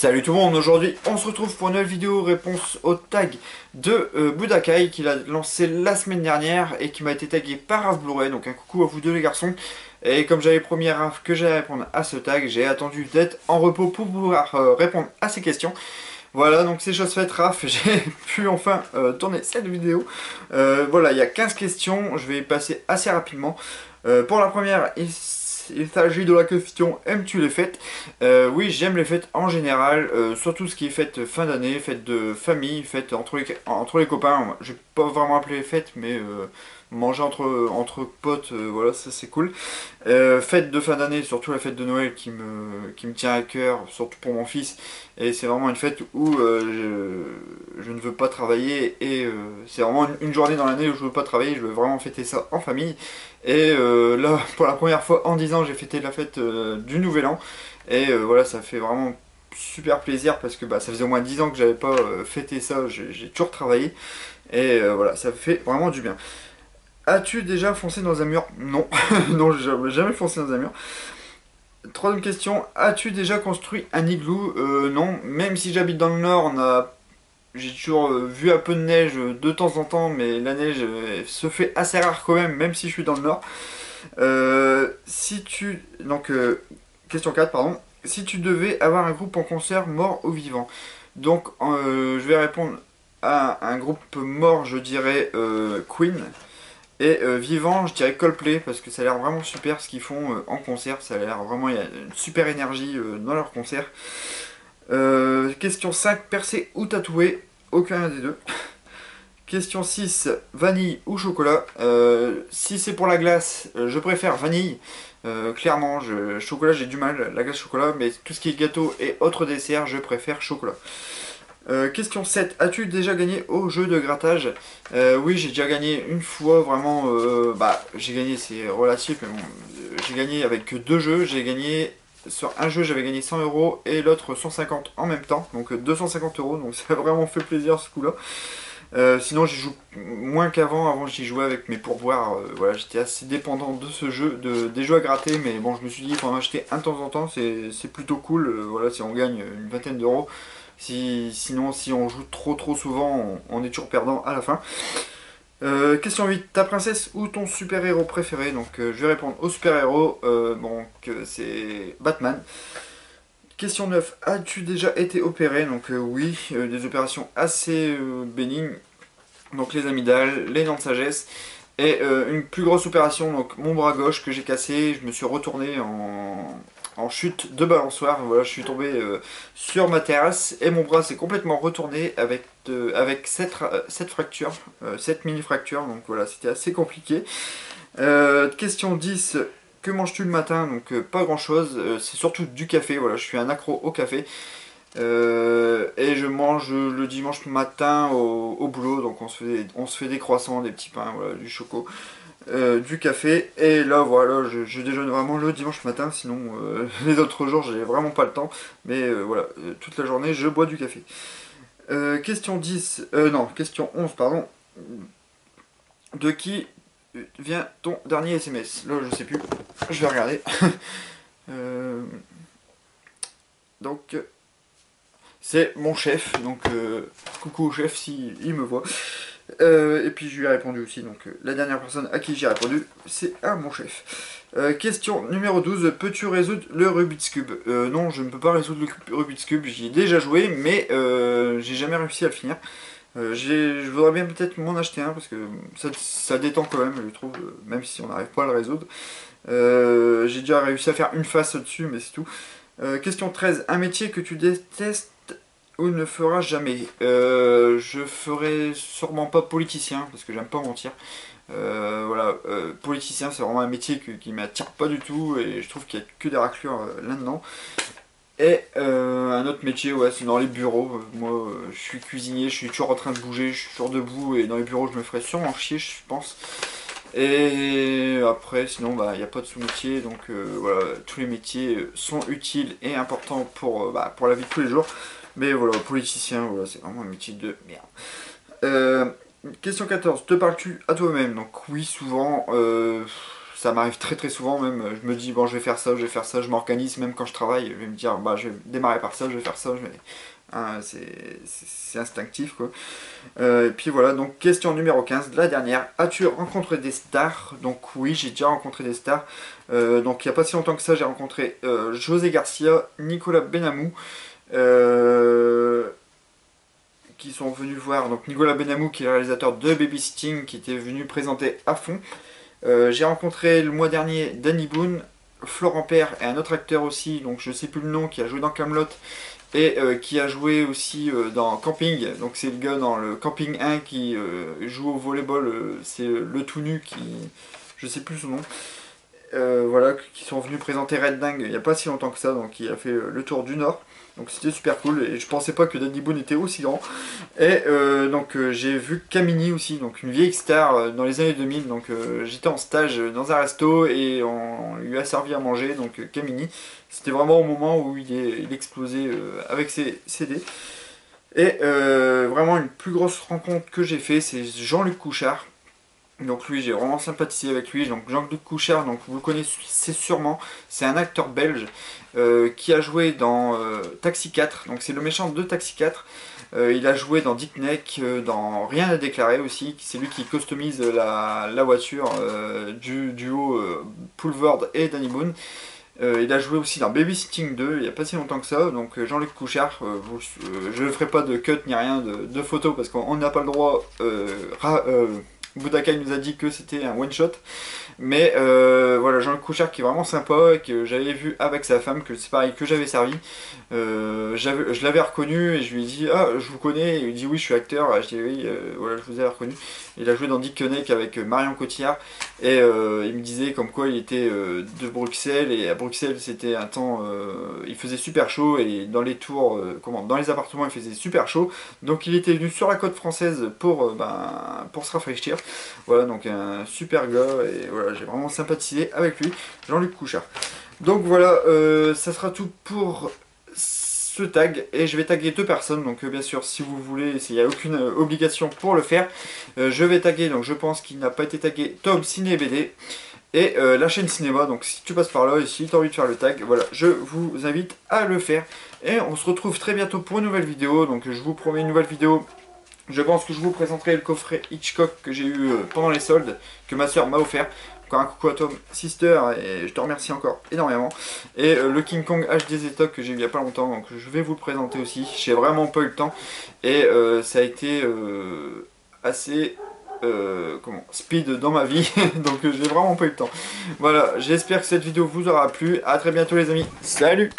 Salut tout le monde, aujourd'hui on se retrouve pour une nouvelle vidéo réponse au tag de Budakai qu'il a lancé la semaine dernière et qui m'a été tagué par Raph Blu-ray, donc un coucou à vous deux les garçons. Et comme j'avais promis à Raph que j'allais répondre à ce tag, j'ai attendu d'être en repos pour pouvoir répondre à ces questions. Voilà, donc c'est chose faite Raph, j'ai pu enfin tourner cette vidéo. Voilà, il y a 15 questions, je vais y passer assez rapidement. Pour la première, il s'agit de la question aimes-tu les fêtes? Oui, j'aime les fêtes en général, surtout ce qui est fête fin d'année, fête de famille, fête entre les copains. Je vais pas vraiment appeler les fêtes, mais manger entre potes, voilà, ça c'est cool. Fête de fin d'année, surtout la fête de Noël qui me tient à cœur, surtout pour mon fils. Et c'est vraiment une fête où je ne veux pas travailler et c'est vraiment une journée dans l'année où je veux pas travailler, je veux vraiment fêter ça en famille. Et là, pour la première fois en 10 ans, j'ai fêté la fête du Nouvel An. Et voilà, ça fait vraiment super plaisir parce que bah, ça faisait au moins 10 ans que j'avais pas fêté ça, j'ai toujours travaillé. Et voilà, ça fait vraiment du bien. As-tu déjà foncé dans un mur? Non, non, j'ai jamais foncé dans un mur. Troisième question, as-tu déjà construit un igloo? Non, même si j'habite dans le nord, j'ai toujours vu un peu de neige de temps en temps, mais la neige se fait assez rare quand même si je suis dans le nord. Question 4, pardon. Si tu devais avoir un groupe en concert mort ou vivant. Donc, je vais répondre à un groupe mort, je dirais Queen. Et vivant, je dirais Coldplay, parce que ça a l'air vraiment super ce qu'ils font en concert. Ça a l'air vraiment, il y a une super énergie dans leur concert. Question 5, percé ou tatoué? Aucun des deux. Question 6, vanille ou chocolat? Si c'est pour la glace, je préfère vanille. Clairement, chocolat j'ai du mal, la glace chocolat, mais tout ce qui est gâteau et autres desserts, je préfère chocolat. Question 7, as-tu déjà gagné au jeu de grattage? Oui, j'ai déjà gagné une fois, vraiment, j'ai gagné, c'est relatif, mais bon, j'ai gagné avec deux jeux, j'ai gagné, sur un jeu j'avais gagné 100 euros et l'autre 150 en même temps, donc 250 euros, donc ça a vraiment fait plaisir ce coup-là. Sinon j'y joue moins qu'avant, avant j'y jouais avec mes pourboires, voilà, j'étais assez dépendant de ce jeu, des jeux à gratter, mais bon je me suis dit il faut en acheter un de temps en temps, c'est plutôt cool, voilà, si on gagne une vingtaine d'euros. Sinon, si on joue trop souvent, on est toujours perdant à la fin. Question 8, ta princesse ou ton super-héros préféré? Donc je vais répondre au super-héros, c'est Batman. Question 9, as-tu déjà été opéré? Donc oui, des opérations assez bénignes. Donc les amygdales, les dents de sagesse. Et une plus grosse opération, donc mon bras gauche que j'ai cassé, je me suis retourné en chute de balançoire. Voilà, je suis tombé sur ma terrasse et mon bras s'est complètement retourné avec 7 fractures, 7 mini-fractures. Donc voilà, c'était assez compliqué. Question 10, que manges-tu le matin? Donc pas grand-chose, c'est surtout du café. Voilà, je suis un accro au café. Et je mange le dimanche matin au boulot, donc on se fait des croissants, des petits pains, voilà, du choco, du café, et là voilà, je déjeune vraiment le dimanche matin, sinon les autres jours j'ai vraiment pas le temps, mais voilà, toute la journée je bois du café. Question 10, non, question 11, pardon, de qui vient ton dernier SMS? Là je sais plus, je vais regarder. Donc... c'est mon chef, donc coucou au chef s'il me voit. Et puis je lui ai répondu aussi, donc la dernière personne à qui j'ai répondu, c'est à mon chef. Question numéro 12, peux-tu résoudre le Rubik's Cube? Non, je ne peux pas résoudre le Rubik's Cube, j'y ai déjà joué, mais j'ai jamais réussi à le finir. Je voudrais bien peut-être m'en acheter un, parce que ça détend quand même, je trouve, même si on n'arrive pas à le résoudre. J'ai déjà réussi à faire une face au-dessus, mais c'est tout. Question 13, un métier que tu détestes ou ne feras jamais? Je ferai sûrement pas politicien, parce que j'aime pas mentir. Voilà, politicien c'est vraiment un métier qui m'attire pas du tout, et je trouve qu'il y a que des raclures là-dedans. Et un autre métier, ouais, c'est dans les bureaux. Moi, je suis cuisinier, je suis toujours en train de bouger, je suis toujours debout, et dans les bureaux je me ferais sûrement chier, je pense. Et après, sinon, bah, il n'y a pas de sous-métier, donc voilà, tous les métiers sont utiles et importants pour la vie de tous les jours. Mais voilà, politicien, voilà, c'est vraiment un métier de merde. Question 14, te parles-tu à toi-même? Donc oui, souvent, ça m'arrive très très souvent même, je me dis bon je vais faire ça, je vais faire ça, je m'organise même quand je travaille, je vais me dire bah je vais démarrer par ça, je vais faire ça, hein, c'est instinctif quoi. Et puis voilà, donc question numéro 15, la dernière. As-tu rencontré des stars? Donc oui, j'ai déjà rencontré des stars. Donc il n'y a pas si longtemps que ça, j'ai rencontré José Garcia, Nicolas Benamou, qui sont venus voir. Donc Nicolas Benamou, qui est le réalisateur de Babysitting, qui était venu présenter à fond. J'ai rencontré le mois dernier Danny Boone, Florent Père et un autre acteur aussi, donc je sais plus le nom, qui a joué dans Kaamelott et qui a joué aussi dans Camping. Donc c'est le gars dans le Camping 1 qui joue au volleyball, c'est le tout nu qui... je sais plus son nom. Voilà, qui sont venus présenter Red Dingue il n'y a pas si longtemps que ça, donc il a fait le tour du Nord. Donc c'était super cool et je pensais pas que Danny Boone était aussi grand. Et donc j'ai vu Camini aussi, donc une vieille star dans les années 2000. Donc j'étais en stage dans un resto et on lui a servi à manger, donc Camini. C'était vraiment au moment où il explosait avec ses CD. Et vraiment une plus grosse rencontre que j'ai fait, c'est Jean-Luc Couchard. Donc lui, j'ai vraiment sympathisé avec lui. Donc Jean-Luc Couchard, donc vous le connaissez sûrement, c'est un acteur belge qui a joué dans Taxi 4. Donc c'est le méchant de Taxi 4. Il a joué dans Dick Neck, dans Rien à déclarer aussi. C'est lui qui customise la voiture du duo Poulvord et Danny Boone. Il a joué aussi dans Babysitting 2 il n'y a pas si longtemps que ça. Donc Jean-Luc Couchard, je ne ferai pas de cut ni rien de photos parce qu'on n'a pas le droit. Budokai nous a dit que c'était un one shot, mais voilà, Jean-Luc Couchard qui est vraiment sympa, que j'avais vu avec sa femme, que c'est pareil, que j'avais servi. Je l'avais reconnu et je lui ai dit ah je vous connais, et il me dit oui je suis acteur, je dis oui voilà je vous ai reconnu. Il a joué dans Dick Neck avec Marion Cotillard et il me disait comme quoi il était de Bruxelles et à Bruxelles c'était un temps il faisait super chaud et dans les tours dans les appartements il faisait super chaud, donc il était venu sur la côte française pour se rafraîchir. Voilà, donc un super gars et voilà, j'ai vraiment sympathisé avec lui, Jean-Luc Couchard. Donc voilà, ça sera tout pour ce tag et je vais taguer deux personnes. Donc bien sûr, si vous voulez, il n'y a aucune obligation pour le faire, je vais taguer, donc je pense qu'il n'a pas été tagué, Tom Ciné BD et la chaîne cinéma. Donc si tu passes par là et si tu as envie de faire le tag, voilà, je vous invite à le faire et on se retrouve très bientôt pour une nouvelle vidéo. Donc je vous promets une nouvelle vidéo. Je pense que je vous présenterai le coffret Hitchcock que j'ai eu pendant les soldes, que ma soeur m'a offert. Encore un coucou à Tom, sister, et je te remercie encore énormément. Et le King Kong HD Z que j'ai eu il n'y a pas longtemps, donc je vais vous le présenter aussi. J'ai vraiment pas eu le temps, et ça a été assez speed dans ma vie, donc j'ai vraiment pas eu le temps. Voilà, j'espère que cette vidéo vous aura plu. A très bientôt les amis, salut!